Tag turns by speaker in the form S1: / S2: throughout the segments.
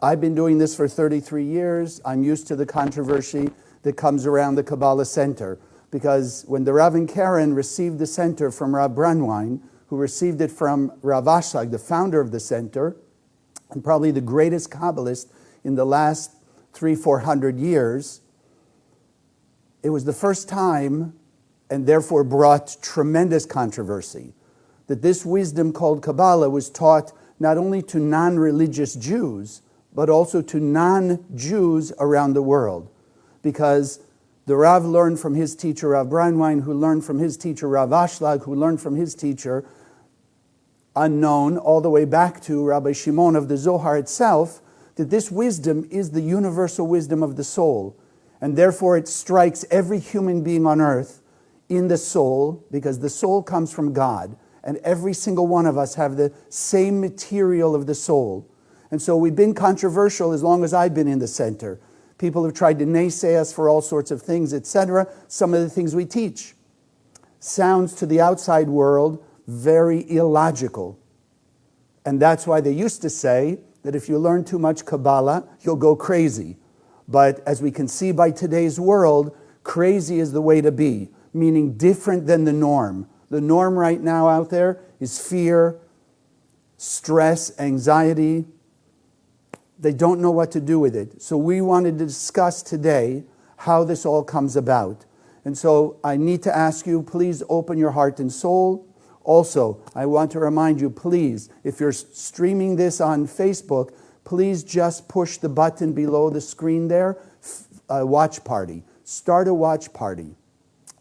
S1: I've been doing this for 33 years. I'm used to the controversy that comes around the Kabbalah Center. Because when the Rav and Karen received the center from Rav Brandwein, who received it from Rav Ashlag, the founder of the center, and probably the greatest Kabbalist in the last 300-400 years, it was the first time, and therefore brought tremendous controversy, that this wisdom called Kabbalah was taught not only to non-religious Jews, but also to non-Jews around the world. Because the Rav learned from his teacher, Rav Brandwein, who learned from his teacher, Rav Ashlag, who learned from his teacher, unknown, all the way back to Rabbi Shimon of the Zohar itself, that this wisdom is the universal wisdom of the soul. And therefore it strikes every human being on earth in the soul, because the soul comes from God. And every single one of us have the same material of the soul. And so we've been controversial as long as I've been in the center. People have tried to naysay us for all sorts of things, etc. Some of the things we teach sounds to the outside world very illogical. And that's why they used to say that if you learn too much Kabbalah, you'll go crazy. But as we can see by today's world, crazy is the way to be, meaning different than the norm. The norm right now out there is fear, stress, anxiety. They don't know what to do with it. So we wanted to discuss today how this all comes about. And so I need to ask you, please open your heart and soul. Also, I want to remind you, please, if you're streaming this on Facebook, please just push the button below the screen there, watch party. Start a watch party.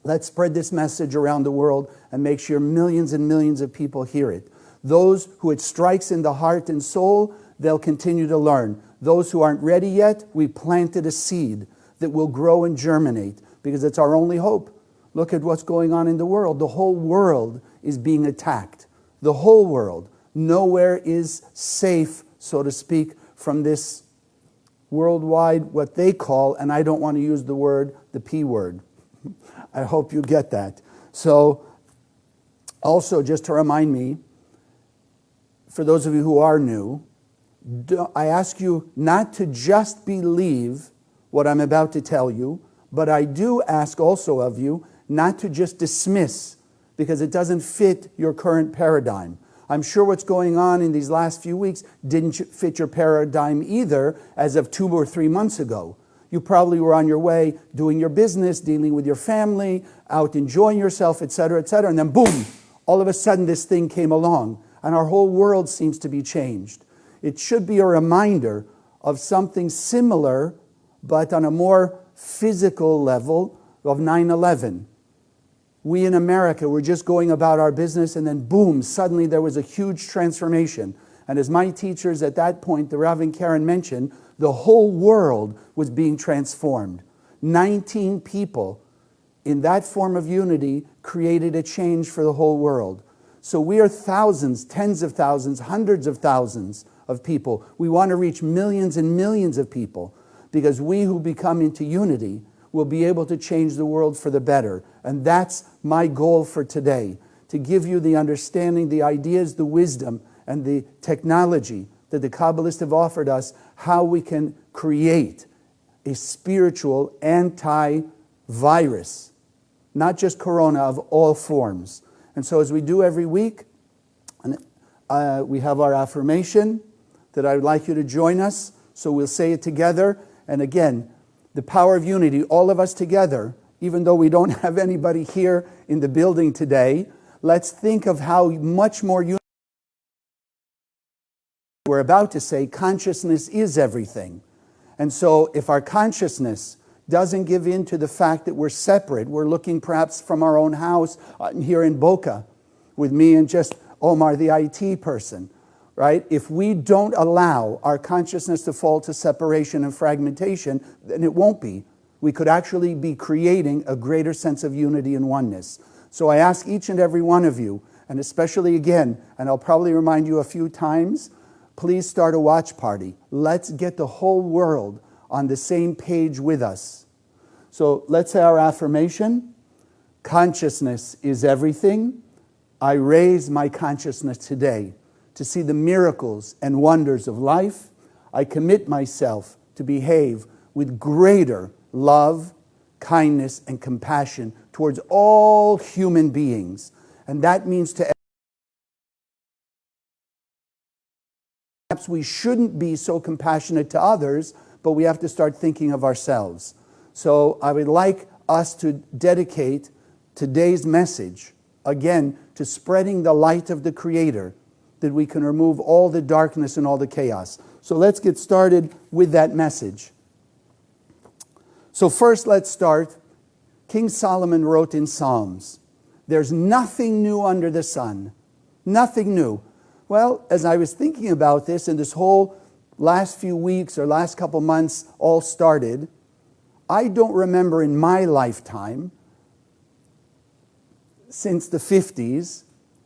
S1: Let's spread this message around the world and make sure millions and millions of people hear it. Those who it strikes in the heart and soul, they'll continue to learn. Those who aren't ready yet, we planted a seed that will grow and germinate, because it's our only hope. Look at what's going on in the world. The whole world is being attacked. The whole world. Nowhere is safe, so to speak, from this worldwide, what they call, and I don't want to use the word, the P word. I hope you get that. So, also, just to remind me, for those of you who are new, I ask you not to just believe what I'm about to tell you, but I do ask also of you not to just dismiss, because it doesn't fit your current paradigm. I'm sure what's going on in these last few weeks didn't fit your paradigm either as of 2 or 3 months ago. You probably were on your way doing your business, dealing with your family, out enjoying yourself, etc., etc., and then boom, all of a sudden this thing came along, and our whole world seems to be changed. It should be a reminder of something similar, but on a more physical level, of 9/11. We in America were just going about our business, and then boom, suddenly there was a huge transformation. And as my teachers at that point, the Rav and Karen mentioned, the whole world was being transformed. 19 people in that form of unity created a change for the whole world. So we are thousands, tens of thousands, hundreds of thousands of people. We want to reach millions and millions of people, because we who become into unity will be able to change the world for the better. And that's my goal for today, to give you the understanding, the ideas, the wisdom, and the technology that the Kabbalists have offered us, how we can create a spiritual anti-virus, not just corona, of all forms. And so as we do every week, we have our affirmation that I would like you to join us. So we'll say it together. And again, the power of unity, all of us together, even though we don't have anybody here in the building today, let's think of how much more unity. We're about to say consciousness is everything. And so if our consciousness doesn't give in to the fact that we're separate, we're looking perhaps from our own house here in Boca with me and just Omar, the IT person, right? If we don't allow our consciousness to fall to separation and fragmentation, then it won't be. We could actually be creating a greater sense of unity and oneness. So I ask each and every one of you, and especially again, and I'll probably remind you a few times, please start a watch party. Let's get the whole world on the same page with us. So let's say our affirmation. Consciousness is everything. I raise my consciousness today to see the miracles and wonders of life. I commit myself to behave with greater love, kindness, and compassion towards all human beings. And that means to perhaps we shouldn't be so compassionate to others, but we have to start thinking of ourselves. So I would like us to dedicate today's message, again, to spreading the light of the Creator, that we can remove all the darkness and all the chaos. So let's get started with that message. So first, let's start. King Solomon wrote in Psalms, "There's nothing new under the sun." Nothing new. Well, as I was thinking about this, and this whole last few weeks or last couple months all started, I don't remember in my lifetime, since the 50s,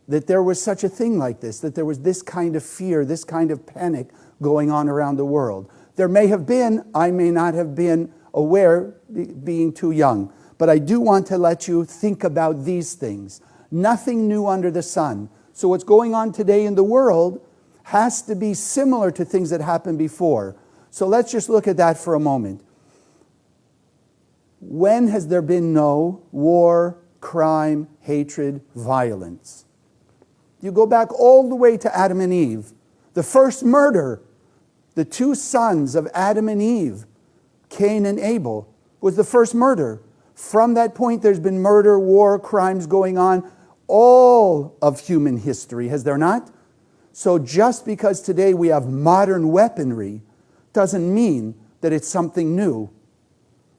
S1: that there was such a thing like this, that there was this kind of fear, this kind of panic going on around the world. There may have been, I may not have been aware, being too young. But I do want to let you think about these things. Nothing new under the sun. So what's going on today in the world has to be similar to things that happened before. So let's just look at that for a moment. When has there been no war, crime, hatred, violence? You go back all the way to Adam and Eve. The first murder, the two sons of Adam and Eve, Cain and Abel, was the first murder. From that point, there's been murder, war, crimes going on all of human history, has there not? So just because today we have modern weaponry doesn't mean that it's something new.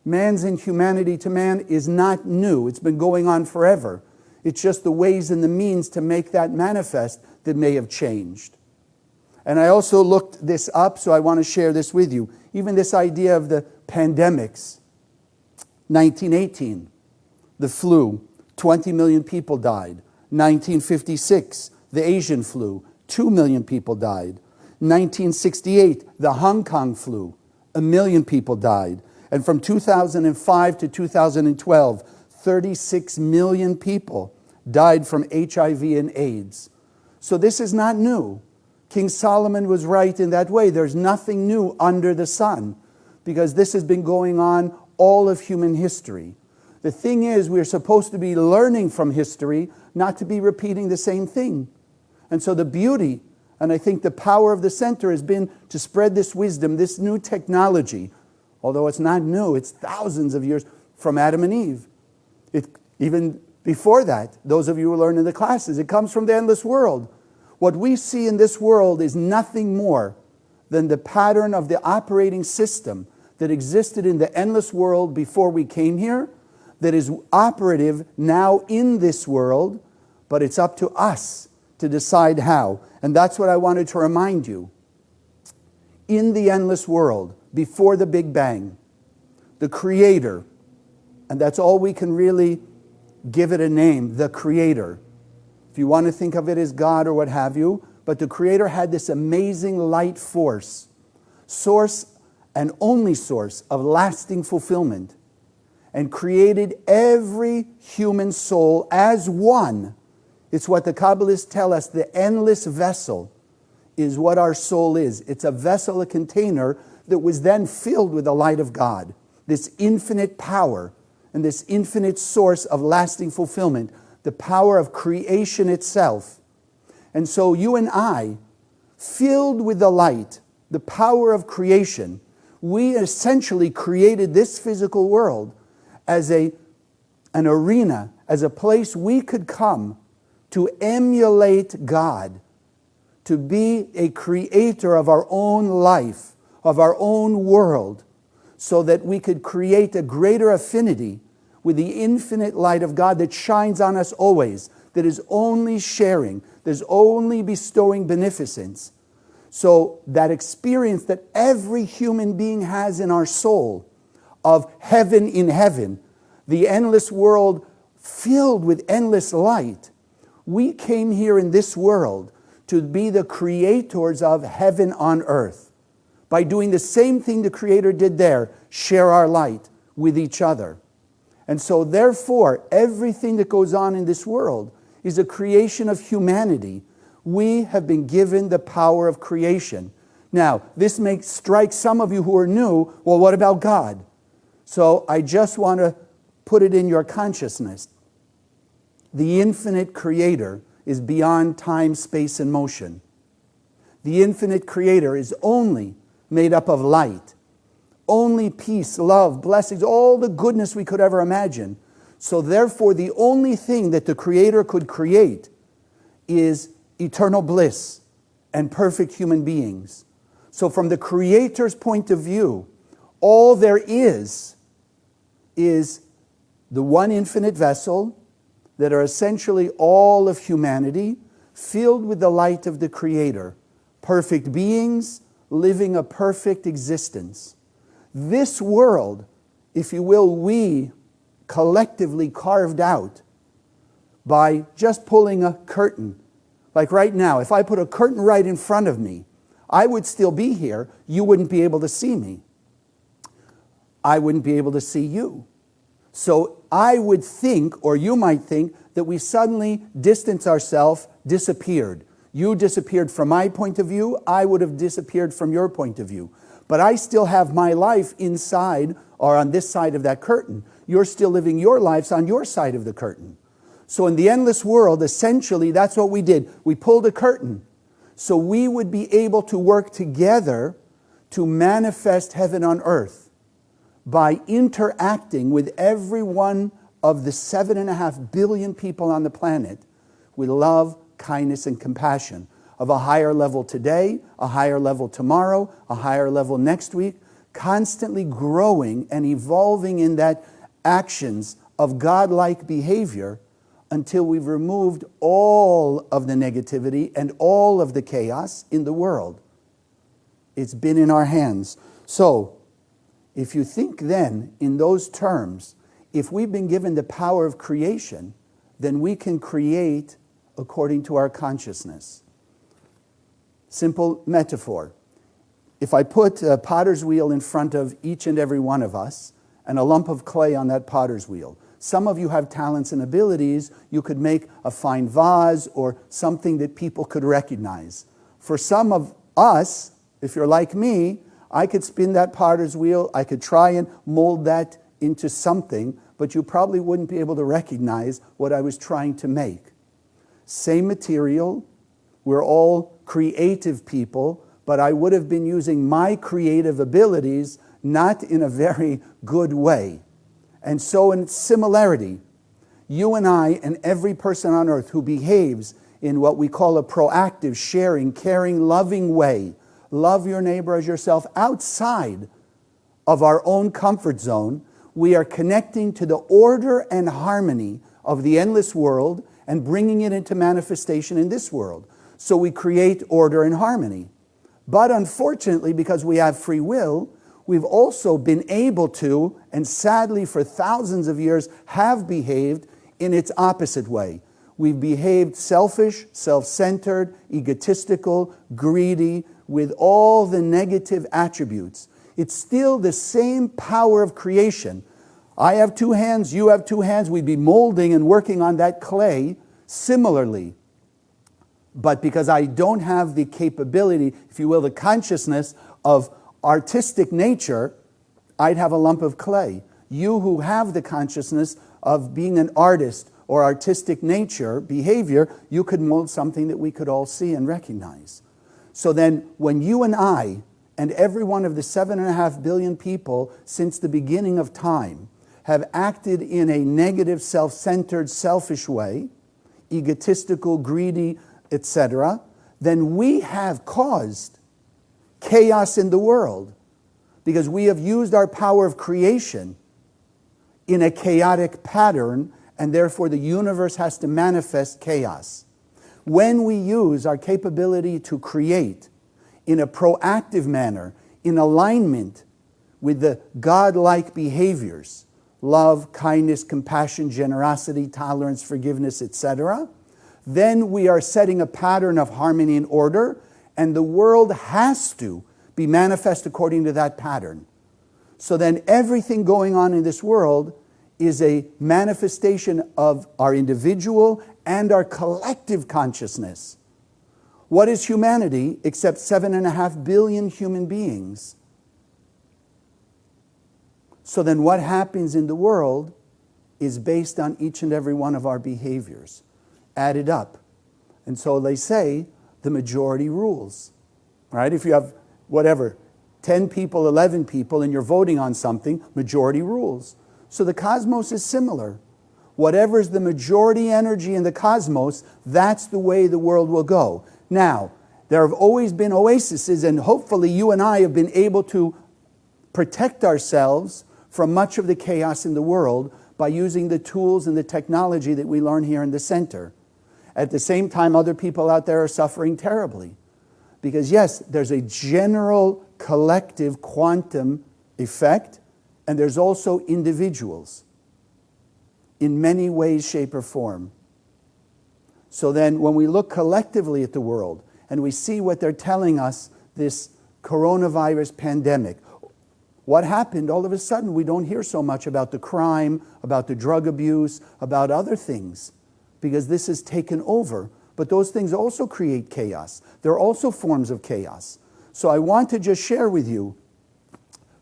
S1: Man's inhumanity to man is not new. It's been going on forever. It's just the ways and the means to make that manifest that may have changed. And I also looked this up, so I want to share this with you. Even this idea of the pandemics. 1918, the flu, 20 million people died. 1956, the Asian flu, 2 million people died. 1968, the Hong Kong flu, 1 million people died. And from 2005 to 2012, 36 million people died from HIV and AIDS. So this is not new. King Solomon was right in that way. There's nothing new under the sun, because this has been going on all of human history. The thing is, we're supposed to be learning from history, not to be repeating the same thing. And so the beauty, and I think the power of the center has been to spread this wisdom, this new technology. Although it's not new, it's thousands of years from Adam and Eve. Even before that, those of you who learn in the classes, it comes from the endless world. What we see in this world is nothing more than the pattern of the operating system that existed in the endless world before we came here, that is operative now in this world, but it's up to us to decide how. And that's what I wanted to remind you. In the endless world, before the Big Bang, the Creator, and that's all we can really give it a name, the Creator. If you want to think of it as God or what have you, but the Creator had this amazing light force, source and only source of lasting fulfillment, and created every human soul as one. It's what the Kabbalists tell us, the endless vessel is what our soul is. It's a vessel, a container that was then filled with the light of God, this infinite power and this infinite source of lasting fulfillment, the power of creation itself. And so you and I, filled with the light, the power of creation, we essentially created this physical world as an arena, as a place we could come to emulate God, to be a creator of our own life, of our own world, so that we could create a greater affinity with the infinite light of God that shines on us always, that is only sharing, that is only bestowing beneficence. So that experience that every human being has in our soul of heaven in heaven, the endless world filled with endless light. We came here in this world to be the creators of heaven on earth. By doing the same thing the Creator did there, share our light with each other. And so therefore, everything that goes on in this world is a creation of humanity. We have been given the power of creation. Now, this may strike some of you who are new, well, what about God? So I just want to put it in your consciousness. The infinite creator is beyond time, space, and motion. The infinite creator is only made up of light, only peace, love, blessings, all the goodness we could ever imagine. So therefore, the only thing that the creator could create is eternal bliss and perfect human beings. So from the creator's point of view, all there is the one infinite vessel that are essentially all of humanity, filled with the light of the creator, perfect beings living a perfect existence. This world, if you will, we collectively carved out by just pulling a curtain. Like right now, if I put a curtain right in front of me, I would still be here. You wouldn't be able to see me. I wouldn't be able to see you. So I would think, or you might think, that we suddenly distance ourselves, disappeared. You disappeared from my point of view. I would have disappeared from your point of view. But I still have my life inside or on this side of that curtain. You're still living your lives on your side of the curtain. So in the endless world, essentially, that's what we did. We pulled a curtain. So we would be able to work together to manifest heaven on earth by interacting with every one of the 7.5 billion people on the planet with love, kindness, and compassion of a higher level today, a higher level tomorrow, a higher level next week, constantly growing and evolving in that actions of God-like behavior until we've removed all of the negativity and all of the chaos in the world. It's been in our hands. So, if you think then in those terms, if we've been given the power of creation, then we can create according to our consciousness. Simple metaphor. If I put a potter's wheel in front of each and every one of us and a lump of clay on that potter's wheel, some of you have talents and abilities. You could make a fine vase or something that people could recognize. For some of us, if you're like me, I could spin that potter's wheel. I could try and mold that into something, but you probably wouldn't be able to recognize what I was trying to make. Same material. We're all creative people, but I would have been using my creative abilities not in a very good way. And so in similarity, you and I and every person on earth who behaves in what we call a proactive, sharing, caring, loving way, love your neighbor as yourself outside of our own comfort zone, we are connecting to the order and harmony of the endless world and bringing it into manifestation in this world. So we create order and harmony. But unfortunately, because we have free will, we've also been able to, and sadly for thousands of years, have behaved in its opposite way. We've behaved selfish, self-centered, egotistical, greedy, with all the negative attributes. It's still the same power of creation. I have two hands, you have two hands. We'd be molding and working on that clay similarly. But because I don't have the capability, if you will, the consciousness of artistic nature, I'd have a lump of clay. You who have the consciousness of being an artist or artistic nature, behavior, you could mold something that we could all see and recognize. So then when you and I and every one of the 7.5 billion people since the beginning of time have acted in a negative, self-centered, selfish way, egotistical, greedy, etc., then we have caused chaos in the world because we have used our power of creation in a chaotic pattern, and therefore the universe has to manifest chaos. When we use our capability to create in a proactive manner, in alignment with the God-like behaviors, love, kindness, compassion, generosity, tolerance, forgiveness, etc., then we are setting a pattern of harmony and order, and the world has to be manifest according to that pattern. So then everything going on in this world is a manifestation of our individual and our collective consciousness. What is humanity except 7.5 billion human beings? So then what happens in the world is based on each and every one of our behaviors, added up. And so they say the majority rules, right? If you have, 10 people, 11 people, and you're voting on something, majority rules. So the cosmos is similar. Whatever is the majority energy in the cosmos, that's the way the world will go. Now, there have always been oases, and hopefully you and I have been able to protect ourselves from much of the chaos in the world by using the tools and the technology that we learn here in the center. At the same time, other people out there are suffering terribly. Because yes, there's a general collective quantum effect, and there's also individuals in many ways, shape, or form. So then when we look collectively at the world and we see what they're telling us, this coronavirus pandemic, what happened? All of a sudden, we don't hear so much about the crime, about the drug abuse, about other things, because this has taken over. But those things also create chaos. They're also forms of chaos. So I want to just share with you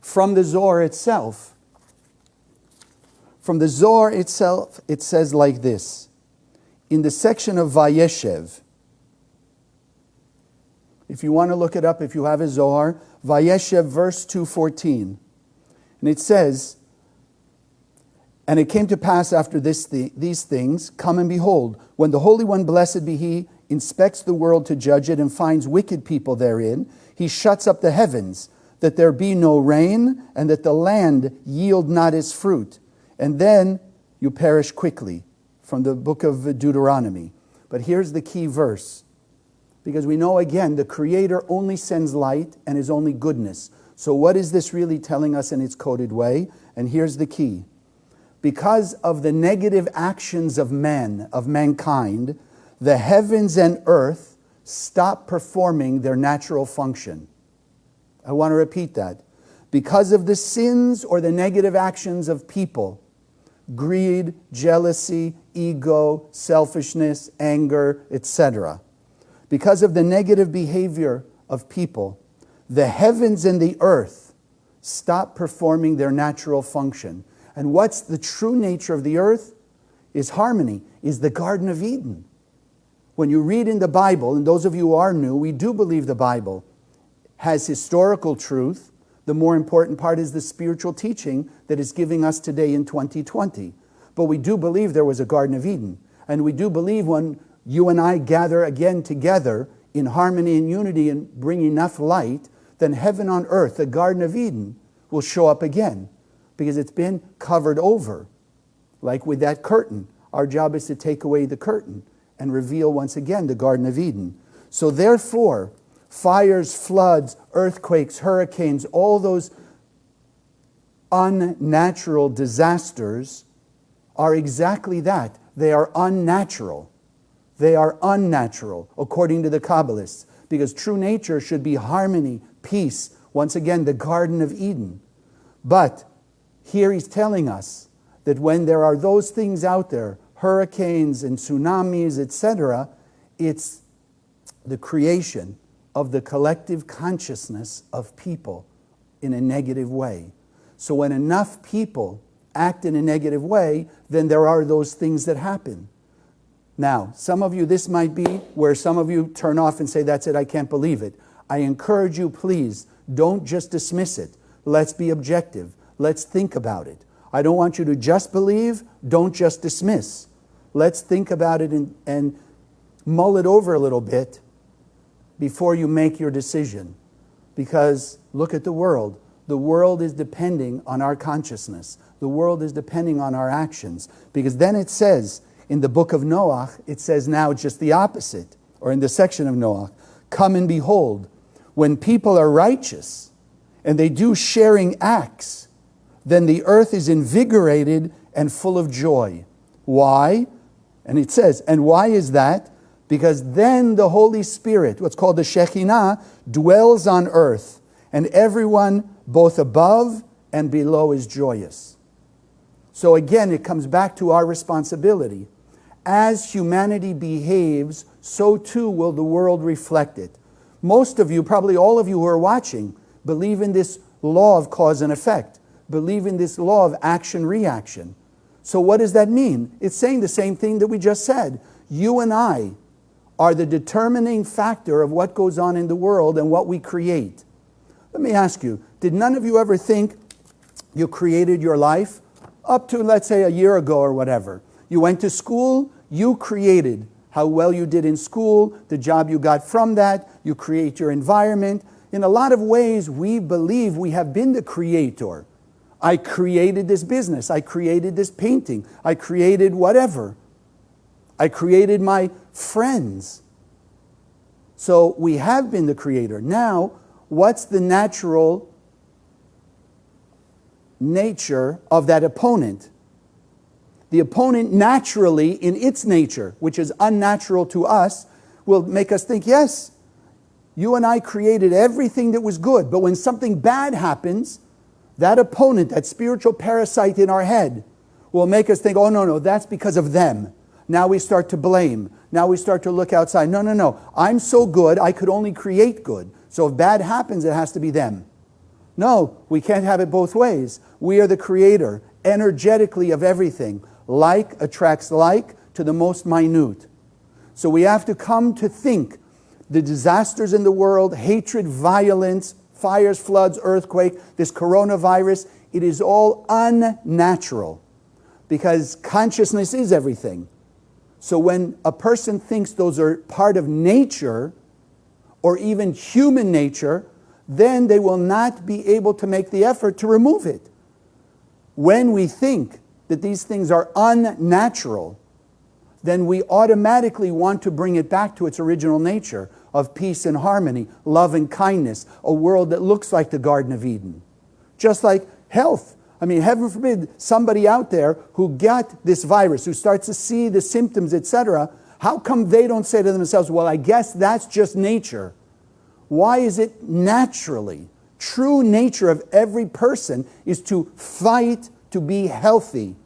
S1: from the Zohar itself. From the Zohar itself, it says like this. In the section of Vayeshev, if you want to look it up, if you have a Zohar, Vayeshev, verse 2:14. And it says, and it came to pass after these things, come and behold, when the Holy One, blessed be He, inspects the world to judge it and finds wicked people therein, He shuts up the heavens, that there be no rain, and that the land yield not its fruit. And then you perish quickly, from the book of Deuteronomy. But here's the key verse. Because we know, again, the Creator only sends light and is only goodness. So what is this really telling us in its coded way? And here's the key. Because of the negative actions of men, of mankind, the heavens and earth stop performing their natural function. I want to repeat that. Because of the sins or the negative actions of people, greed, jealousy, ego, selfishness, anger, etc. Because of the negative behavior of people, the heavens and the earth stop performing their natural function. And what's the true nature of the earth? Is harmony, is the Garden of Eden. When you read in the Bible, and those of you who are new, we do believe the Bible has historical truth. The more important part is the spiritual teaching that is giving us today in 2020. But we do believe there was a Garden of Eden. And we do believe when you and I gather again together in harmony and unity and bring enough light, then heaven on earth, the Garden of Eden, will show up again. Because it's been covered over. Like with that curtain. Our job is to take away the curtain and reveal once again the Garden of Eden. So therefore, fires, floods, earthquakes, hurricanes, all those unnatural disasters are exactly that. They are unnatural. They are unnatural, according to the Kabbalists. Because true nature should be harmony, peace. Once again, the Garden of Eden. But here he's telling us that when there are those things out there, hurricanes and tsunamis, etc., it's the creation of the collective consciousness of people in a negative way. So when enough people act in a negative way, then there are those things that happen. Now, some of you, this might be where some of you turn off and say, that's it, I can't believe it. I encourage you, please, don't just dismiss it. Let's be objective. Let's think about it. I don't want you to just believe, don't just dismiss. Let's think about it and mull it over a little bit before you make your decision. Because look at the world. The world is depending on our consciousness. The world is depending on our actions. Because then it says, in the book of Noah, it says now just the opposite. Or in the section of Noah, come and behold, when people are righteous and they do sharing acts, then the earth is invigorated and full of joy. Why? And it says, and why is that? Because then the Holy Spirit, what's called the Shekhinah, dwells on earth, and everyone both above and below is joyous. So again, it comes back to our responsibility. As humanity behaves, so too will the world reflect it. Most of you, probably all of you who are watching, believe in this law of cause and effect, believe in this law of action-reaction. So what does that mean? It's saying the same thing that we just said. You and I are the determining factor of what goes on in the world and what we create. Let me ask you, did none of you ever think you created your life? Up to, let's say, a year ago or whatever. You went to school, you created how well you did in school, the job you got from that, you create your environment. In a lot of ways, we believe we have been the creator. I created this business, I created this painting, I created whatever. I created my friends. So we have been the creator. Now, what's the natural nature of that opponent? The opponent naturally, in its nature, which is unnatural to us, will make us think, yes, you and I created everything that was good, but when something bad happens, that opponent, that spiritual parasite in our head, will make us think, oh, no, that's because of them. Now we start to blame. Now we start to look outside. No, I'm so good, I could only create good. So if bad happens, it has to be them. No, we can't have it both ways. We are the creator, energetically, of everything. Like attracts like to the most minute. So we have to come to think the disasters in the world, hatred, violence, fires, floods, earthquake, this coronavirus, it is all unnatural because consciousness is everything. So when a person thinks those are part of nature or even human nature, then they will not be able to make the effort to remove it. When we think that these things are unnatural, then we automatically want to bring it back to its original nature of peace and harmony, love and kindness, a world that looks like the Garden of Eden. Just like health. I mean, heaven forbid, somebody out there who got this virus, who starts to see the symptoms, etc., how come they don't say to themselves, well, I guess that's just nature? Why is it naturally? True nature of every person is to fight to be healthy,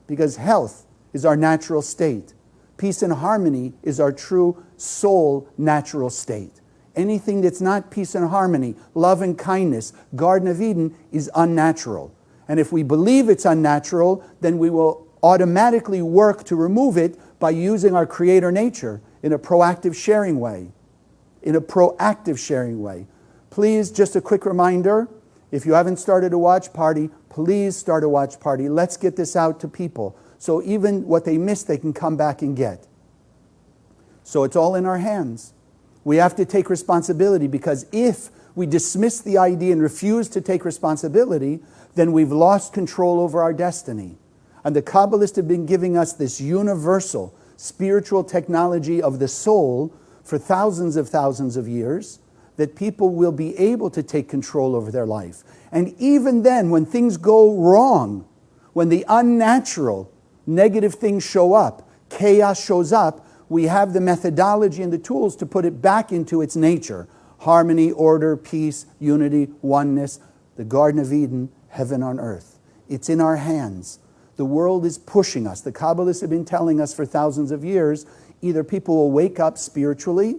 S1: because health is our natural state. Peace and harmony is our true soul natural state. Anything that's not peace and harmony, love and kindness, Garden of Eden, is unnatural. And if we believe it's unnatural, then we will automatically work to remove it by using our creator nature in a proactive sharing way. Please, just a quick reminder, if you haven't started a watch party, please start a watch party. Let's get this out to people. So even what they missed, they can come back and get. So it's all in our hands. We have to take responsibility, because if we dismiss the idea and refuse to take responsibility, then we've lost control over our destiny. And the Kabbalists have been giving us this universal spiritual technology of the soul for thousands of years, that people will be able to take control over their life. And even then, when things go wrong, when the unnatural, negative things show up, chaos shows up, we have the methodology and the tools to put it back into its nature. Harmony, order, peace, unity, oneness, the Garden of Eden, heaven on earth. It's in our hands. The world is pushing us. The Kabbalists have been telling us for thousands of years, either people will wake up spiritually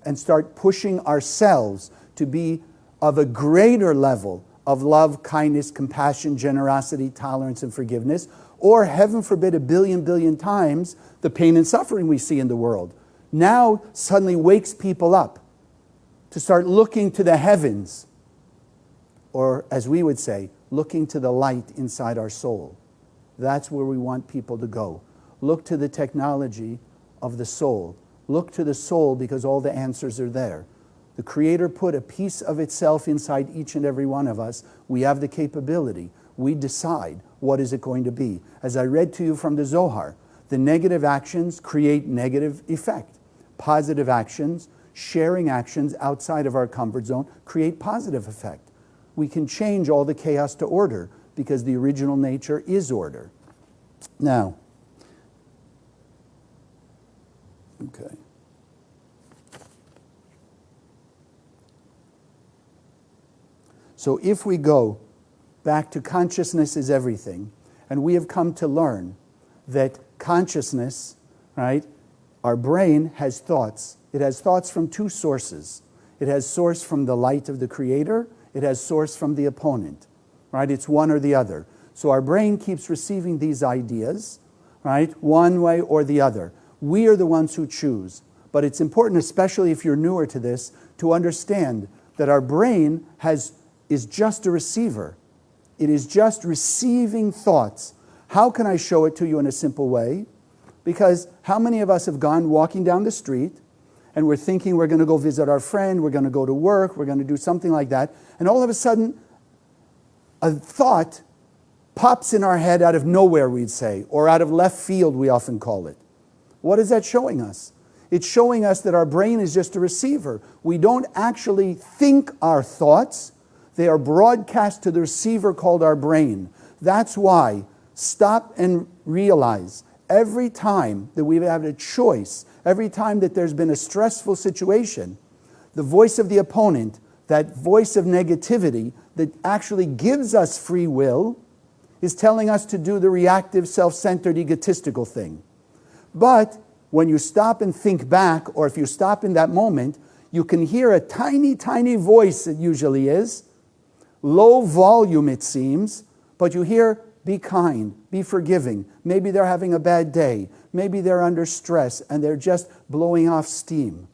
S1: and start pushing ourselves to be of a greater level of love, kindness, compassion, generosity, tolerance, and forgiveness, or heaven forbid, a billion times the pain and suffering we see in the world now suddenly wakes people up to start looking to the heavens, or as we would say, looking to the light inside our soul. That's where we want people to go. Look to the technology of the soul. Look to the soul, because all the answers are there. The Creator put a piece of itself inside each and every one of us. We have the capability. We decide what is it going to be. As I read to you from the Zohar, the negative actions create negative effect. Positive actions, sharing actions outside of our comfort zone, create positive effect. We can change all the chaos to order, because the original nature is order. Now, okay. So if we go back to consciousness is everything, and we have come to learn that consciousness right? Our brain has thoughts. It has thoughts from two sources. It has source from the light of the Creator. It has source from the opponent, right? It's one or the other. So our brain keeps receiving these ideas, right? One way or the other. We are the ones who choose. But it's important, especially if you're newer to this, to understand that our brain is just a receiver. It is just receiving thoughts. How can I show it to you in a simple way? Because how many of us have gone walking down the street and we're thinking we're going to go visit our friend, we're going to go to work, we're going to do something like that, and all of a sudden a thought pops in our head out of nowhere, we'd say, or out of left field, we often call it. What is that showing us? It's showing us that our brain is just a receiver. We don't actually think our thoughts. They are broadcast to the receiver called our brain. That's why, stop and realize, every time that we've had a choice, every time that there's been a stressful situation, the voice of the opponent, that voice of negativity that actually gives us free will, is telling us to do the reactive, self-centered, egotistical thing. But when you stop and think back, or if you stop in that moment, you can hear a tiny, tiny voice, it usually is, low volume it seems, but you hear, be kind, be forgiving. Maybe they're having a bad day. Maybe they're under stress and they're just blowing off steam.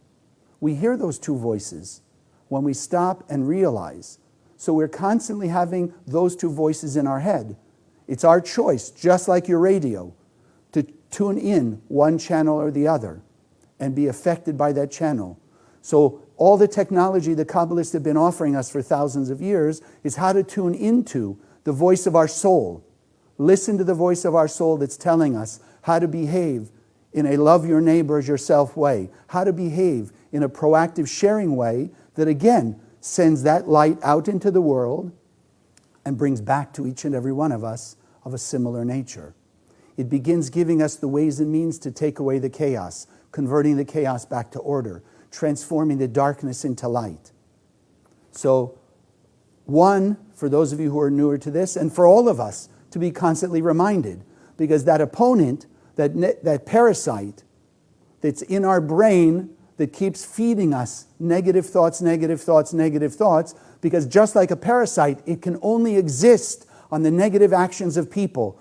S1: We hear those two voices when we stop and realize. So we're constantly having those two voices in our head. It's our choice, just like your radio, to tune in one channel or the other and be affected by that channel. So all the technology the Kabbalists have been offering us for thousands of years is how to tune into the voice of our soul. Listen to the voice of our soul that's telling us how to behave in a love your neighbor as yourself way, how to behave in a proactive sharing way that again sends that light out into the world and brings back to each and every one of us of a similar nature. It begins giving us the ways and means to take away the chaos, converting the chaos back to order, transforming the darkness into light. So, one, for those of you who are newer to this, and for all of us, to be constantly reminded, because that opponent, that parasite that's in our brain that keeps feeding us negative thoughts, negative thoughts, negative thoughts, because just like a parasite, it can only exist on the negative actions of people.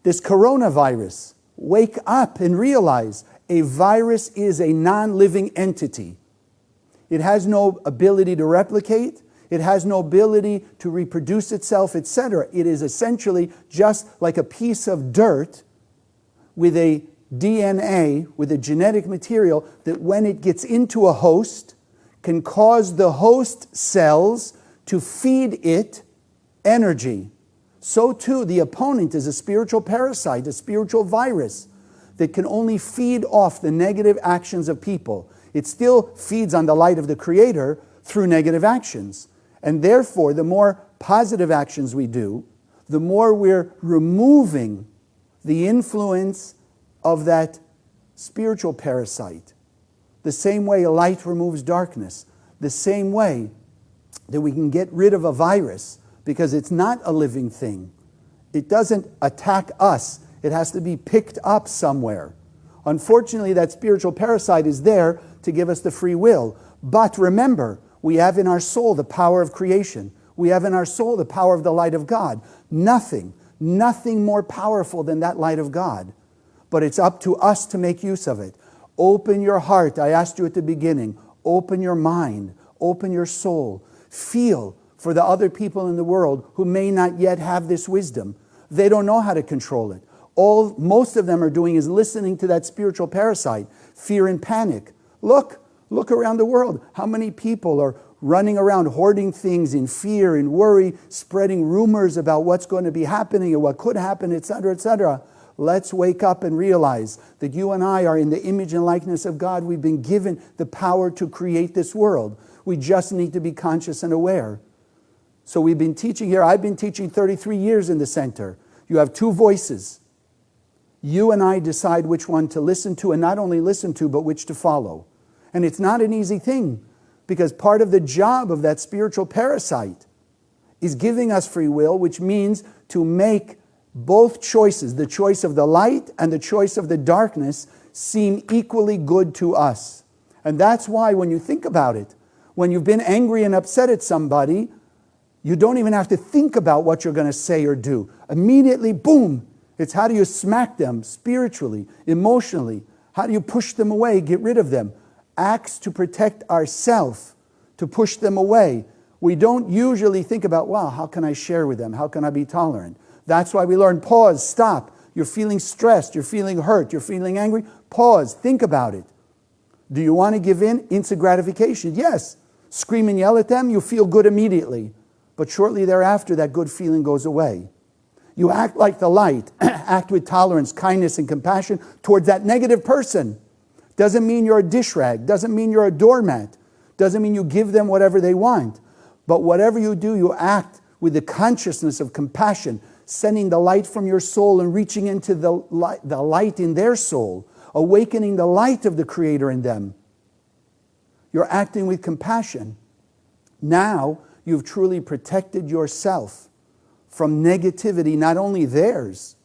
S1: This coronavirus, wake up and realize a virus is a non-living entity. It has no ability to replicate. It has no ability to reproduce itself, etc. It is essentially just like a piece of dirt with a DNA, with a genetic material that when it gets into a host, can cause the host cells to feed it energy. So too, the opponent is a spiritual parasite, a spiritual virus that can only feed off the negative actions of people. It still feeds on the light of the Creator through negative actions. And therefore, the more positive actions we do, the more we're removing the influence of that spiritual parasite. The same way light removes darkness. The same way that we can get rid of a virus because it's not a living thing. It doesn't attack us. It has to be picked up somewhere. Unfortunately, that spiritual parasite is there to give us the free will. But remember, we have in our soul the power of creation. We have in our soul the power of the light of God. Nothing more powerful than that light of God. But it's up to us to make use of it. Open your heart. I asked you at the beginning. Open your mind. Open your soul. Feel for the other people in the world who may not yet have this wisdom. They don't know how to control it. All most of them are doing is listening to that spiritual parasite, fear and panic. Look around the world. How many people are running around hoarding things in fear and worry, spreading rumors about what's going to be happening and what could happen, etc., etc. Let's wake up and realize that you and I are in the image and likeness of God. We've been given the power to create this world. We just need to be conscious and aware. So we've been teaching here. I've been teaching 33 years in the center. You have two voices. You and I decide which one to listen to, and not only listen to, but which to follow. And it's not an easy thing, because part of the job of that spiritual parasite is giving us free will, which means to make Both choices, the choice of the light and the choice of the darkness, seem equally good to us. And that's why when you think about it, when you've been angry and upset at somebody, you don't even have to think about what you're going to say or do. Immediately, boom, it's how do you smack them spiritually, emotionally? How do you push them away, get rid of them? Acts to protect ourselves, to push them away. We don't usually think about, wow, how can I share with them? How can I be tolerant? That's why we learn pause, stop. You're feeling stressed, you're feeling hurt, you're feeling angry. Pause, think about it. Do you want to give in? Instant gratification, yes. Scream and yell at them, you feel good immediately. But shortly thereafter, that good feeling goes away. You act like the light, act with tolerance, kindness, and compassion towards that negative person. Doesn't mean you're a dish rag, doesn't mean you're a doormat, doesn't mean you give them whatever they want. But whatever you do, you act with the consciousness of compassion, sending the light from your soul and reaching into the light in their soul, awakening the light of the Creator in them. You're acting with compassion. Now, you've truly protected yourself from negativity, not only theirs,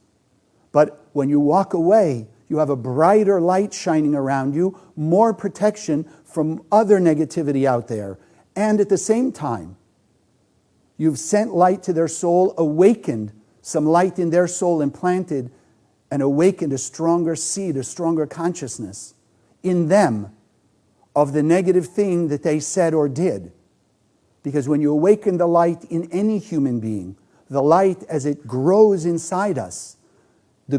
S1: but when you walk away, you have a brighter light shining around you, more protection from other negativity out there. And at the same time, you've sent light to their soul, awakened some light in their soul, implanted and awakened a stronger seed, a stronger consciousness in them of the negative thing that they said or did. Because when you awaken the light in any human being, the light as it grows inside us,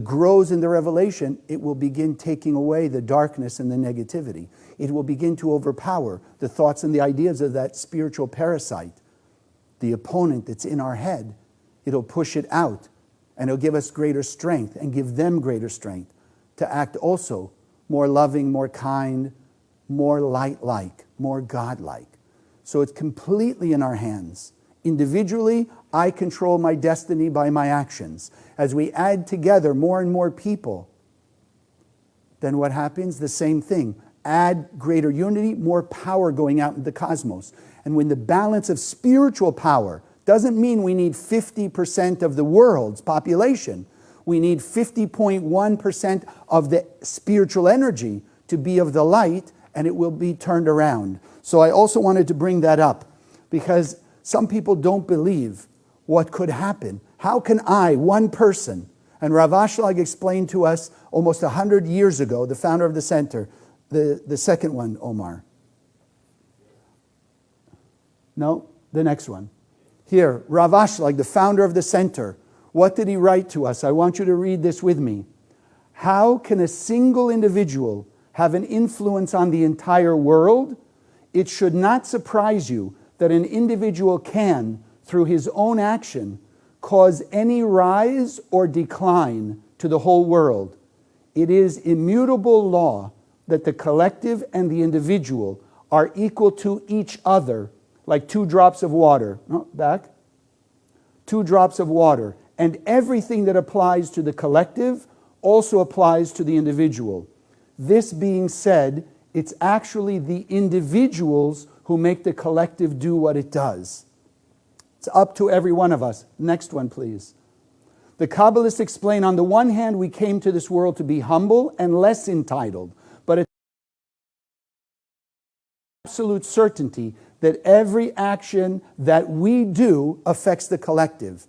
S1: grows in the revelation, it will begin taking away the darkness and the negativity. It will begin to overpower the thoughts and the ideas of that spiritual parasite, the opponent that's in our head. It'll push it out, and it'll give us greater strength and give them greater strength to act also more loving, more kind, more light-like, more God-like. So it's completely in our hands. Individually, I control my destiny by my actions. As we add together more and more people, then what happens? The same thing. Add greater unity, more power going out in the cosmos. And when the balance of spiritual power doesn't mean we need 50% of the world's population. We need 50.1% of the spiritual energy to be of the light, and it will be turned around. So I also wanted to bring that up because some people don't believe what could happen. How can I, one person, and Rav Ashlag explained to us almost 100 years ago, the founder of the center, the second one, Omar. No, the next one. Here, Rav Ashlag, the founder of the center, what did he write to us? I want you to read this with me. How can a single individual have an influence on the entire world? It should not surprise you that an individual can, through his own action, cause any rise or decline to the whole world. It is immutable law that the collective and the individual are equal to each other, like 2 drops of water. No, back. 2 drops of water. And everything that applies to the collective also applies to the individual. This being said, it's actually the individuals who make the collective do what it does. It's up to every one of us. Next one, please. The Kabbalists explain, on the one hand, we came to this world to be humble and less entitled, but it's absolute certainty that every action that we do affects the collective.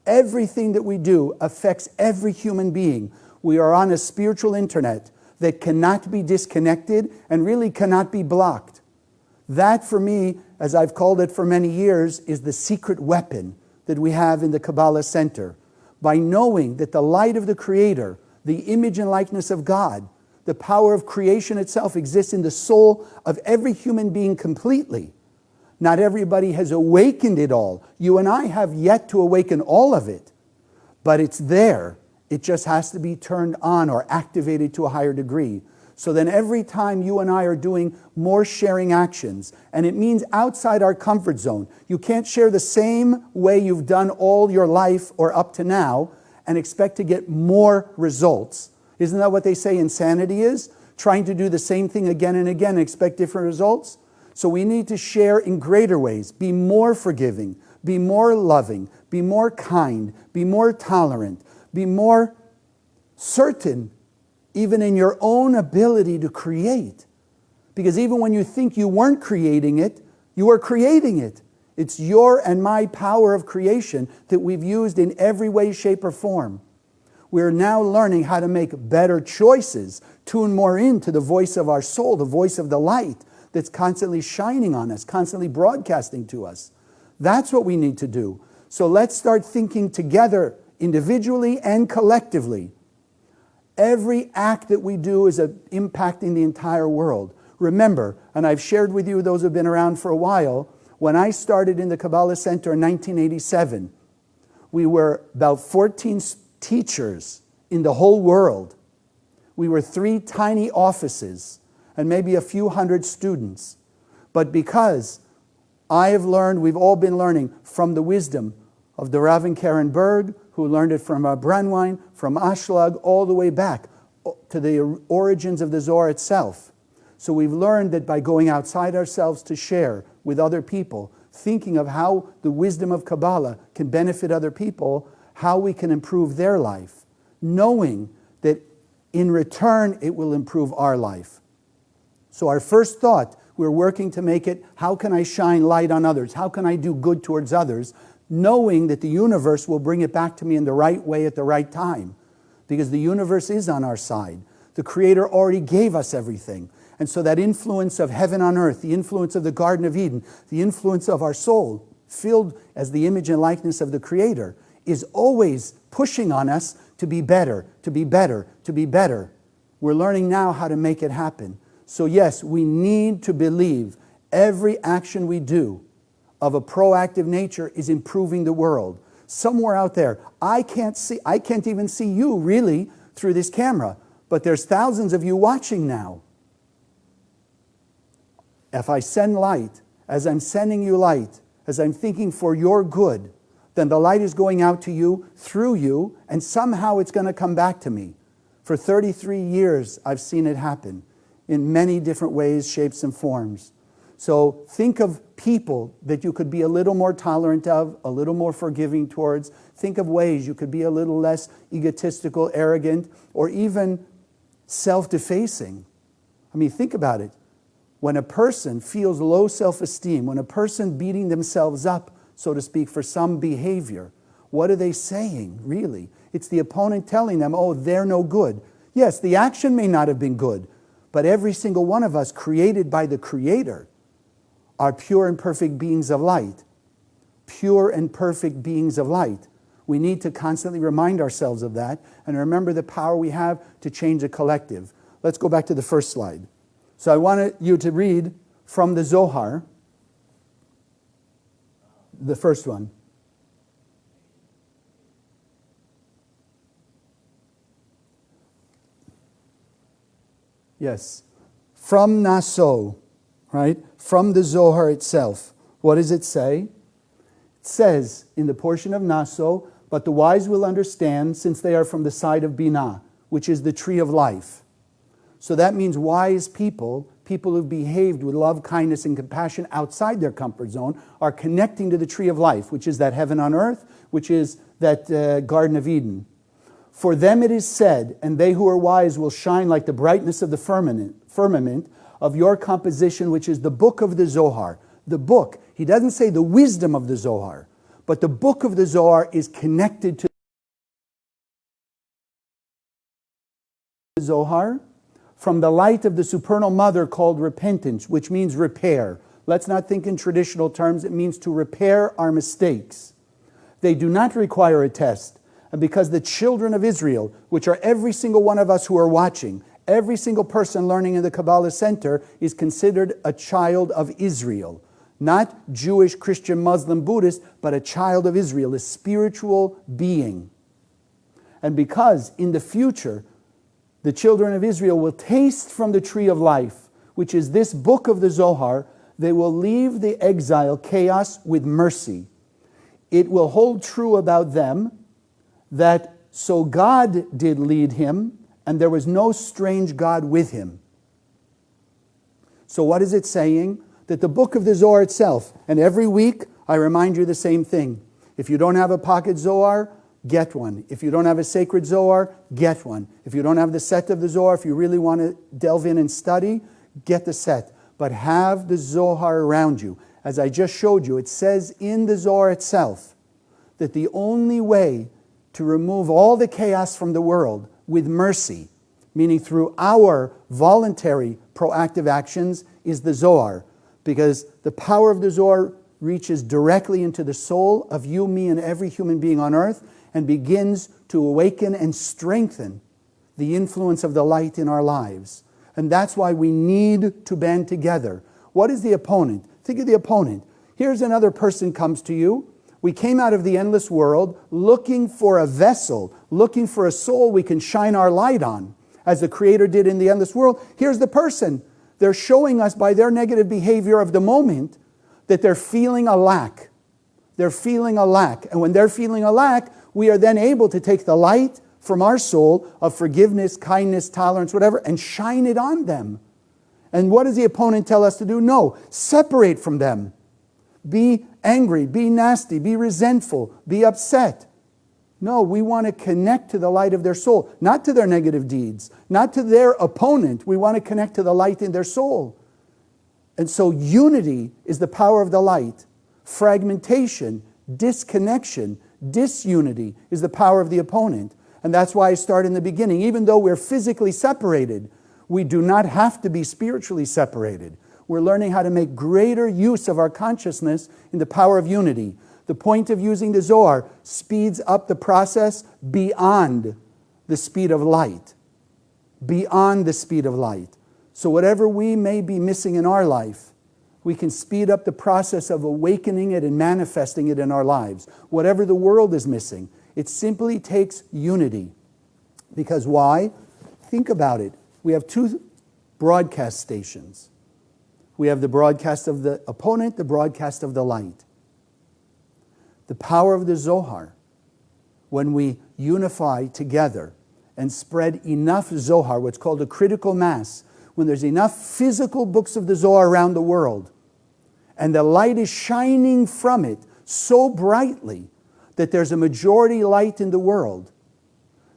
S1: Everything that we do affects every human being. We are on a spiritual internet that cannot be disconnected and really cannot be blocked. That, for me, as I've called it for many years, is the secret weapon that we have in the Kabbalah Center. By knowing that the light of the Creator, the image and likeness of God, the power of creation itself exists in the soul of every human being completely. Not everybody has awakened it all. You and I have yet to awaken all of it, but it's there. It just has to be turned on or activated to a higher degree. So then every time you and I are doing more sharing actions, and it means outside our comfort zone, you can't share the same way you've done all your life or up to now and expect to get more results. Isn't that what they say insanity is? Trying to do the same thing again and again and expect different results? So we need to share in greater ways, be more forgiving, be more loving, be more kind, be more tolerant, be more certain even in your own ability to create. Because even when you think you weren't creating it, you are creating it. It's your and my power of creation that we've used in every way, shape, or form. We're now learning how to make better choices, tune more into the voice of our soul, the voice of the light that's constantly shining on us, constantly broadcasting to us. That's what we need to do. So let's start thinking together, individually and collectively. Every act that we do is impacting the entire world. Remember, and I've shared with you, those who have been around for a while, when I started in the Kabbalah Center in 1987, we were about 14 teachers in the whole world. We were 3 tiny offices and maybe a few hundred students. But because I have learned, we've all been learning from the wisdom of the Rav and Karen Berg, who learned it from Brandwein, from Ashlag, all the way back to the origins of the Zohar itself. So we've learned that by going outside ourselves to share with other people, thinking of how the wisdom of Kabbalah can benefit other people, how we can improve their life, knowing that in return it will improve our life. So our first thought, we're working to make it, how can I shine light on others? How can I do good towards others? Knowing that the universe will bring it back to me in the right way at the right time. Because the universe is on our side. The Creator already gave us everything. And so that influence of heaven on earth, the influence of the Garden of Eden, the influence of our soul, filled as the image and likeness of the Creator, is always pushing on us to be better, to be better, to be better. We're learning now how to make it happen. So yes, we need to believe every action we do of a proactive nature is improving the world. Somewhere out there, I can't even see you really through this camera, but there's thousands of you watching now. If I send light, as I'm sending you light, as I'm thinking for your good, then the light is going out to you, through you, and somehow it's going to come back to me. For 33 years, I've seen it happen in many different ways, shapes, and forms. So think of people that you could be a little more tolerant of, a little more forgiving towards. Think of ways you could be a little less egotistical, arrogant, or even self-defacing. I mean, think about it. When a person feels low self-esteem, when a person beating themselves up, so to speak, for some behavior, what are they saying, really? It's the opponent telling them, oh, they're no good. Yes, the action may not have been good, but every single one of us, created by the Creator, are pure and perfect beings of light. Pure and perfect beings of light. We need to constantly remind ourselves of that and remember the power we have to change a collective. Let's go back to the first slide. So I wanted you to read from the Zohar, the first one. Yes. From Naso, right? From the Zohar itself. What does it say? It says in the portion of Naso, but the wise will understand since they are from the side of Binah, which is the tree of life. So that means wise people, people who've behaved with love, kindness, and compassion outside their comfort zone, are connecting to the tree of life, which is that heaven on earth, which is that Garden of Eden. For them it is said, and they who are wise will shine like the brightness of the firmament of your composition, which is the book of the Zohar. The book. He doesn't say the wisdom of the Zohar, but the book of the Zohar is connected to the Zohar from the light of the supernal mother called repentance, which means repair. Let's not think in traditional terms. It means to repair our mistakes. They do not require a test. And because the children of Israel, which are every single one of us who are watching, every single person learning in the Kabbalah Center is considered a child of Israel. Not Jewish, Christian, Muslim, Buddhist, but a child of Israel, a spiritual being. And because in the future, the children of Israel will taste from the tree of life, which is this book of the Zohar, they will leave the exile chaos with mercy. It will hold true about them that so God did lead him, and there was no strange God with him. So what is it saying? That the book of the Zohar itself, and every week I remind you the same thing. If you don't have a pocket Zohar, get one. If you don't have a sacred Zohar, get one. If you don't have the set of the Zohar, if you really want to delve in and study, get the set. But have the Zohar around you. As I just showed you, it says in the Zohar itself that the only way to remove all the chaos from the world with mercy, meaning through our voluntary proactive actions, is the Zohar. Because the power of the Zohar reaches directly into the soul of you, me, and every human being on earth and begins to awaken and strengthen the influence of the light in our lives. And that's why we need to band together. What is the opponent? Think of the opponent. Here's another person comes to you. We came out of the endless world looking for a vessel, looking for a soul we can shine our light on, as the Creator did in the endless world. Here's the person. They're showing us by their negative behavior of the moment that they're feeling a lack. They're feeling a lack. And when they're feeling a lack, we are then able to take the light from our soul of forgiveness, kindness, tolerance, whatever, and shine it on them. And what does the opponent tell us to do? No, separate from them. Be angry, be nasty, be resentful, be upset. No, we want to connect to the light of their soul, not to their negative deeds, not to their opponent. We want to connect to the light in their soul. And so unity is the power of the light. Fragmentation, disconnection, disunity is the power of the opponent. And that's why I start in the beginning. Even though we're physically separated, we do not have to be spiritually separated. We're learning how to make greater use of our consciousness in the power of unity. The point of using the Zohar speeds up the process beyond the speed of light. Beyond the speed of light. So whatever we may be missing in our life, we can speed up the process of awakening it and manifesting it in our lives. Whatever the world is missing, it simply takes unity. Because why? Think about it. We have two broadcast stations. We have the broadcast of the opponent, the broadcast of the light. The power of the Zohar, when we unify together and spread enough Zohar, what's called a critical mass, when there's enough physical books of the Zohar around the world, and the light is shining from it so brightly that there's a majority light in the world,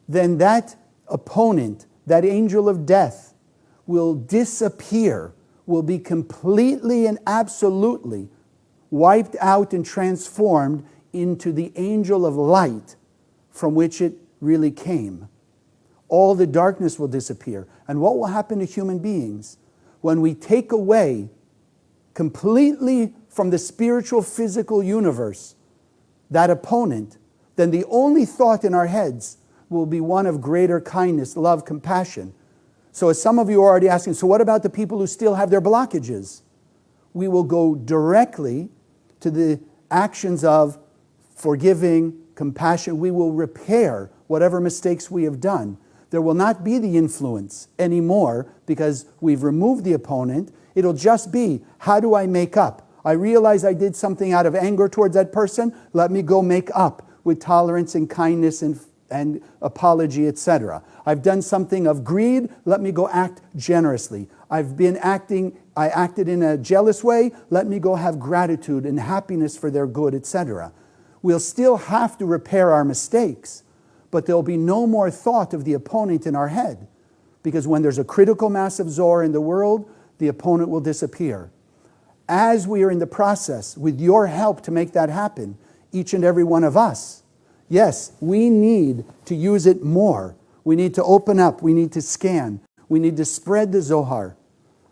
S1: then that opponent, that angel of death, will disappear, will be completely and absolutely wiped out and transformed into the angel of light from which it really came. All the darkness will disappear. And what will happen to human beings when we take away completely from the spiritual physical universe that opponent? Then the only thought in our heads will be one of greater kindness, love, compassion. So as some of you are already asking, so what about the people who still have their blockages? We will go directly to the actions of forgiving, compassion. We will repair whatever mistakes we have done. There will not be the influence anymore because we've removed the opponent. It'll just be, how do I make up? I realize I did something out of anger towards that person. Let me go make up with tolerance and kindness and apology, etc. I've done something of greed. Let me go act generously. I acted in a jealous way. Let me go have gratitude and happiness for their good, etc. We'll still have to repair our mistakes, but there'll be no more thought of the opponent in our head. Because when there's a critical mass of Zohar in the world, the opponent will disappear. As we are in the process, with your help to make that happen, each and every one of us, yes, we need to use it more. We need to open up. We need to scan. We need to spread the Zohar.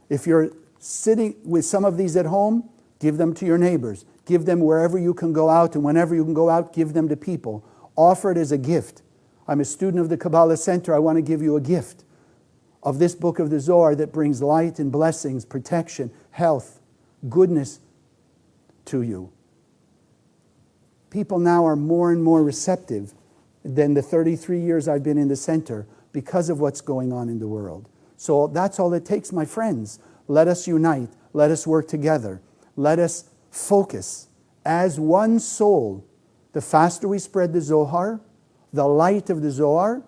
S1: If you're sitting with some of these at home, give them to your neighbors. Give them wherever you can go out, and whenever you can go out, give them to people. Offer it as a gift. I'm a student of the Kabbalah Center. I want to give you a gift of this book of the Zohar that brings light and blessings, protection, health, goodness to you. People now are more and more receptive than the 33 years I've been in the center because of what's going on in the world. So that's all it takes, my friends. Let us unite. Let us work together. Let us focus as one soul. The faster we spread the Zohar, the light of the Zohar,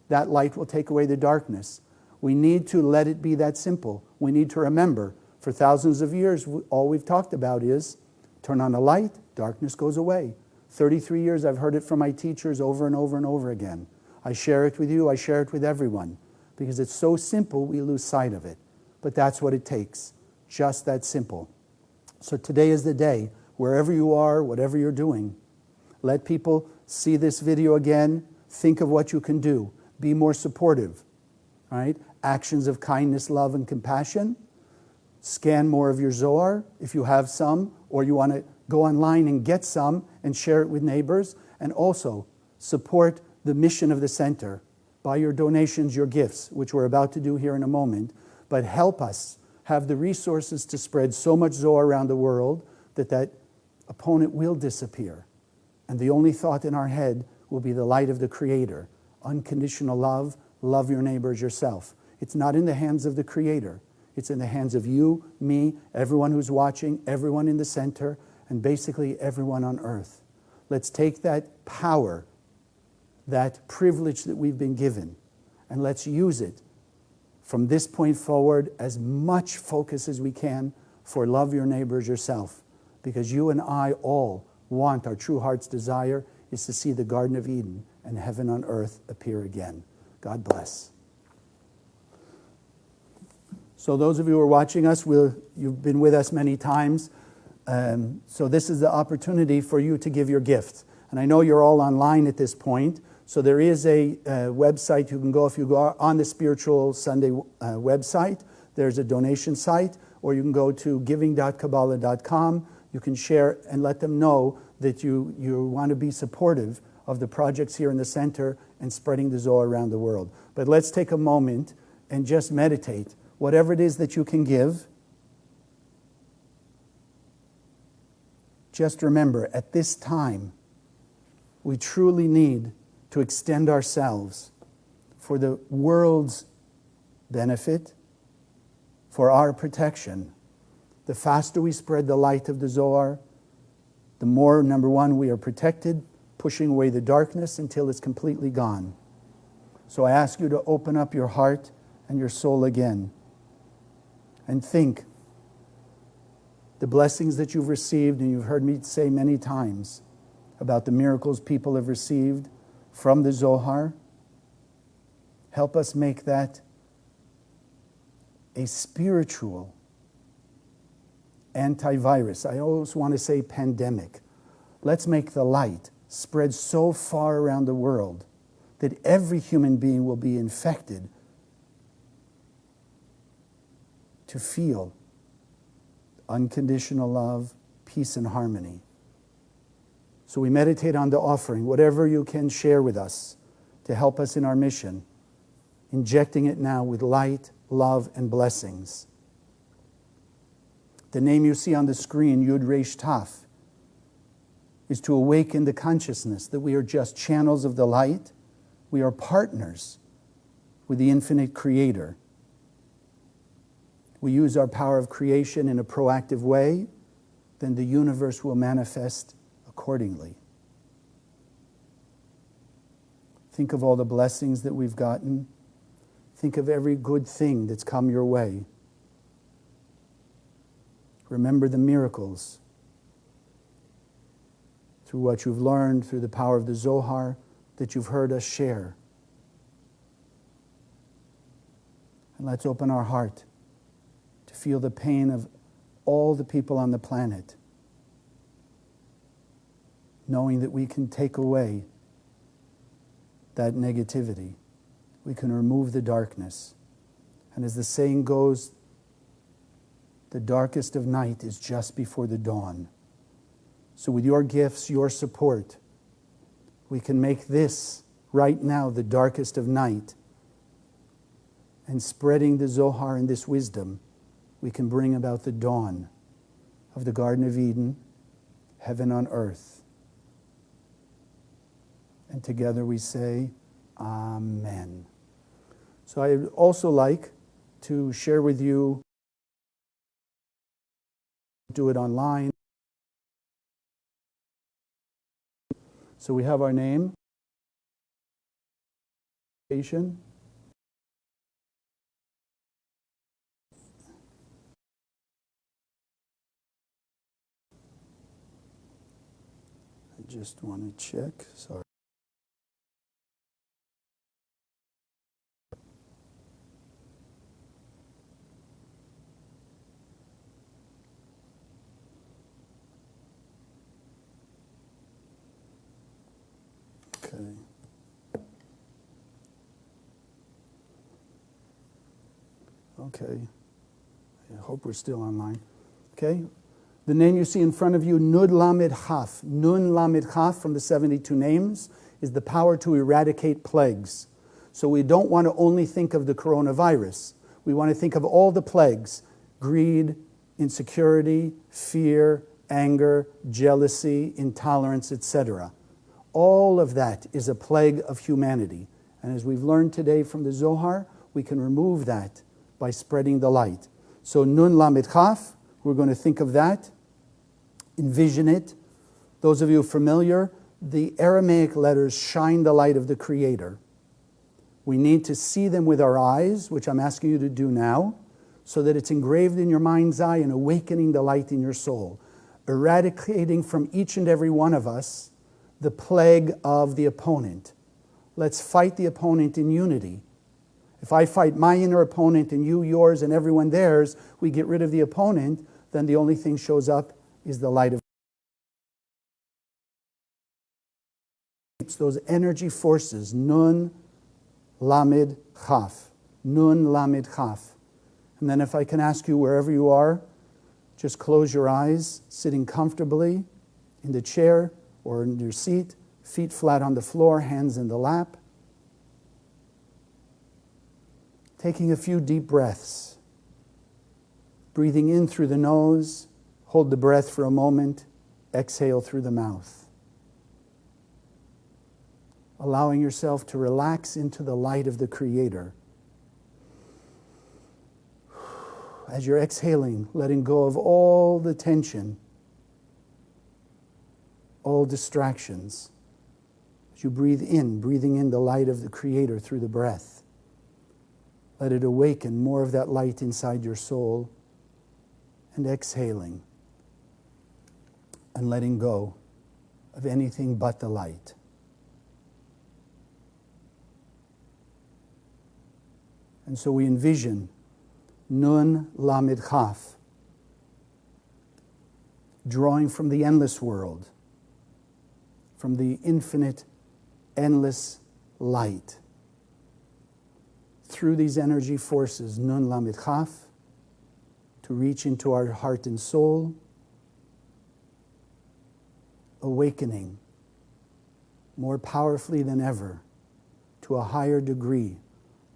S1: that light will take away the darkness. We need to let it be that simple. We need to remember, for thousands of years, all we've talked about is turn on the light, Darkness goes away. 33 years, I've heard it from my teachers over and over and over again. I share it with you, I share it with everyone. Because it's so simple, we lose sight of it. But that's what it takes. Just that simple. So today is the day, wherever you are, whatever you're doing, let people see this video again. Think of what you can do. Be more supportive. Right? Actions of kindness, love, and compassion. Scan more of your Zohar if you have some, or you want to go online and get some and share it with neighbors. And also support the mission of the center by your donations, your gifts, which we're about to do here in a moment. But help us have the resources to spread so much Zohar around the world that opponent will disappear. And the only thought in our head will be the light of the Creator. Unconditional love, love your neighbor as yourself. It's not in the hands of the Creator. It's in the hands of you, me, everyone who's watching, everyone in the center, and basically everyone on earth. Let's take that power, that privilege that we've been given, and let's use it from this point forward as much focus as we can for love your neighbor as yourself. Because you and I all want, our true heart's desire is to see the Garden of Eden and heaven on earth appear again. God bless. So those of you who are watching us, you've been with us many times. So this is the opportunity for you to give your gift. And I know you're all online at this point. So there is a website you can go. If you go on the Spiritual Sunday website, there's a donation site, or you can go to giving.kabbalah.com. You can share and let them know that you want to be supportive of the projects here in the center and spreading the Zohar around the world. But let's take a moment and just meditate. Whatever it is that you can give, just remember, at this time, we truly need to extend ourselves for the world's benefit, for our protection. The faster we spread the light of the Zohar, the more, number one, we are protected, pushing away the darkness until it's completely gone. So I ask you to open up your heart and your soul again and think the blessings that you've received, and you've heard me say many times about the miracles people have received from the Zohar. Help us make that a spiritual antivirus. I always want to say pandemic. Let's make the light spread so far around the world that every human being will be infected to feel unconditional love, peace, and harmony. So we meditate on the offering, whatever you can share with us to help us in our mission, injecting it now with light, love, and blessings. The name you see on the screen, Yud Resh Taf, is to awaken the consciousness that we are just channels of the light. We are partners with the infinite Creator. We use our power of creation in a proactive way, then the universe will manifest accordingly. Think of all the blessings that we've gotten. Think of every good thing that's come your way. Remember the miracles through what you've learned, through the power of the Zohar that you've heard us share. And let's open our heart to feel the pain of all the people on the planet, knowing that we can take away that negativity. We can remove the darkness. And as the saying goes, the darkest of night is just before the dawn. So with your gifts, your support, we can make this right now the darkest of night. And spreading the Zohar and this wisdom, we can bring about the dawn of the Garden of Eden, heaven on earth. And together we say, Amen. So I would also like to share with you, do it online. So we have our name, just want to check. Sorry. Okay. Okay. I hope we're still online. Okay. The name you see in front of you, Nun Lamed Chaf. Nun Lamed Chaf from the 72 names is the power to eradicate plagues. So we don't want to only think of the coronavirus. We want to think of all the plagues: greed, insecurity, fear, anger, jealousy, intolerance, etc. All of that is a plague of humanity. And as we've learned today from the Zohar, we can remove that by spreading the light. So Nun Lamed Chaf, we're going to think of that, envision it. Those of you familiar, the Aramaic letters shine the light of the Creator. We need to see them with our eyes, which I'm asking you to do now, so that it's engraved in your mind's eye and awakening the light in your soul, eradicating from each and every one of us the plague of the opponent. Let's fight the opponent in unity. If I fight my inner opponent and you yours and everyone theirs, we get rid of the opponent, then the only thing shows up is the light of those energy forces. Nun Lamed Chaf. Nun Lamed Chaf. And then if I can ask you, wherever you are, just close your eyes, sitting comfortably in the chair or in your seat, feet flat on the floor, hands in the lap. Taking a few deep breaths. Breathing in through the nose, hold the breath for a moment, exhale through the mouth. Allowing yourself to relax into the light of the Creator. As you're exhaling, letting go of all the tension, all distractions. As you breathe in, breathing in the light of the Creator through the breath. Let it awaken more of that light inside your soul. And exhaling and letting go of anything but the light. And so we envision Nun Lamed Chaf, drawing from the endless world, from the infinite, endless light. Through these energy forces, Nun Lamed Chaf, to reach into our heart and soul, awakening more powerfully than ever to a higher degree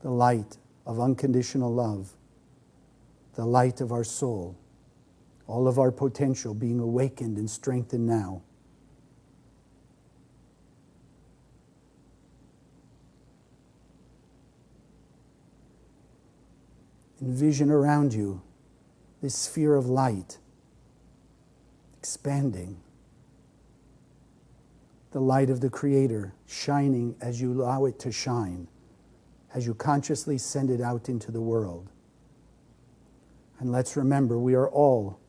S1: the light of unconditional love, the light of our soul, all of our potential being awakened and strengthened now. Envision around you this sphere of light expanding. The light of the Creator shining as you allow it to shine, as you consciously send it out into the world. And let's remember, we are all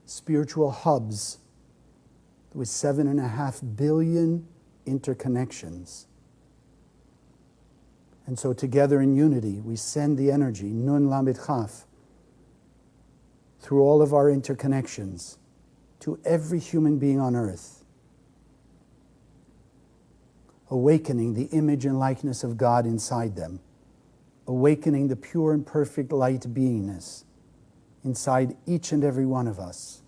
S1: spiritual hubs with 7.5 billion interconnections. And so together in unity, we send the energy, Nun Lamed Chaf, through all of our interconnections to every human being on earth, awakening the image and likeness of God inside them, awakening the pure and perfect light beingness inside each and every one of us.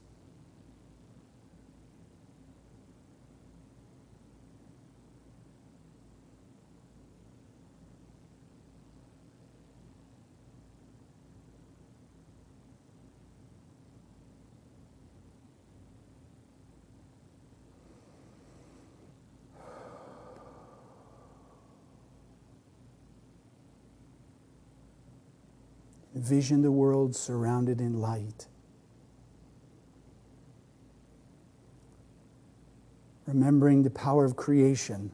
S1: Envision the world surrounded in light. Remembering the power of creation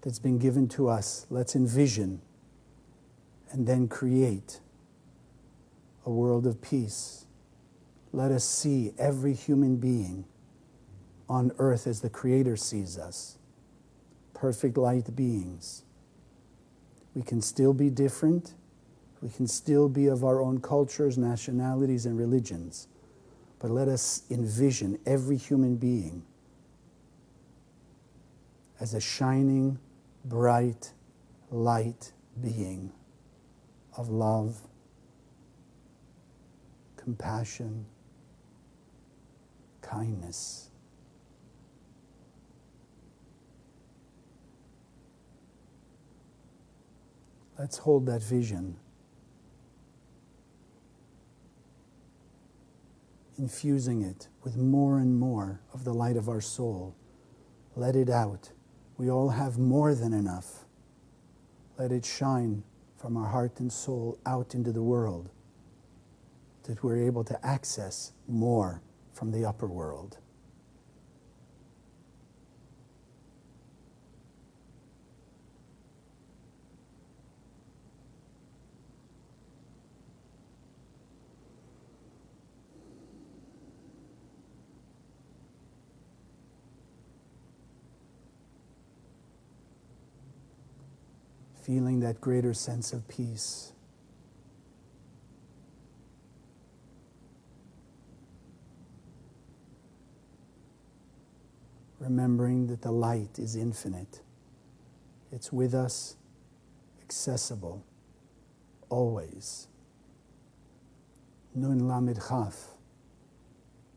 S1: that's been given to us, let's envision and then create a world of peace. Let us see every human being on earth as the Creator sees us. Perfect light beings. We can still be different. We can still be of our own cultures, nationalities, and religions. But let us envision every human being as a shining, bright, light being of love, compassion, kindness. Let's hold that vision, infusing it with more and more of the light of our soul. Let it out. We all have more than enough. Let it shine from our heart and soul out into the world, that we're able to access more from the upper world. Feeling that greater sense of peace. Remembering that the light is infinite. It's with us, accessible, always. Nun Lamed Chaf,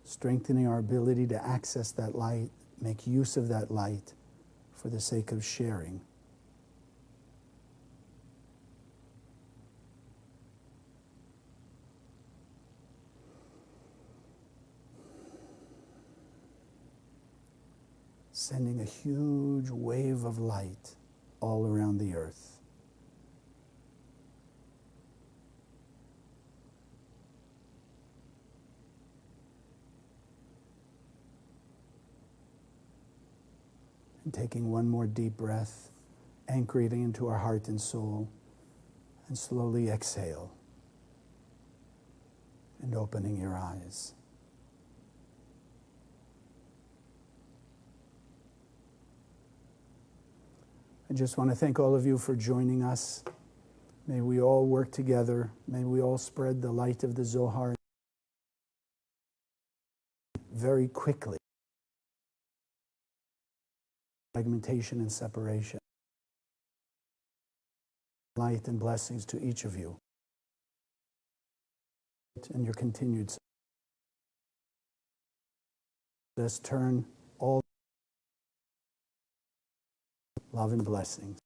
S1: strengthening our ability to access that light, make use of that light for the sake of sharing. Sending a huge wave of light all around the earth. And taking one more deep breath, anchoring it into our heart and soul, and slowly exhale, and opening your eyes. I just want to thank all of you for joining us. May we all work together. May we all spread the light of the Zohar very quickly. Fragmentation and separation. Light and blessings to each of you and your continued support. Let's turn all love and blessings.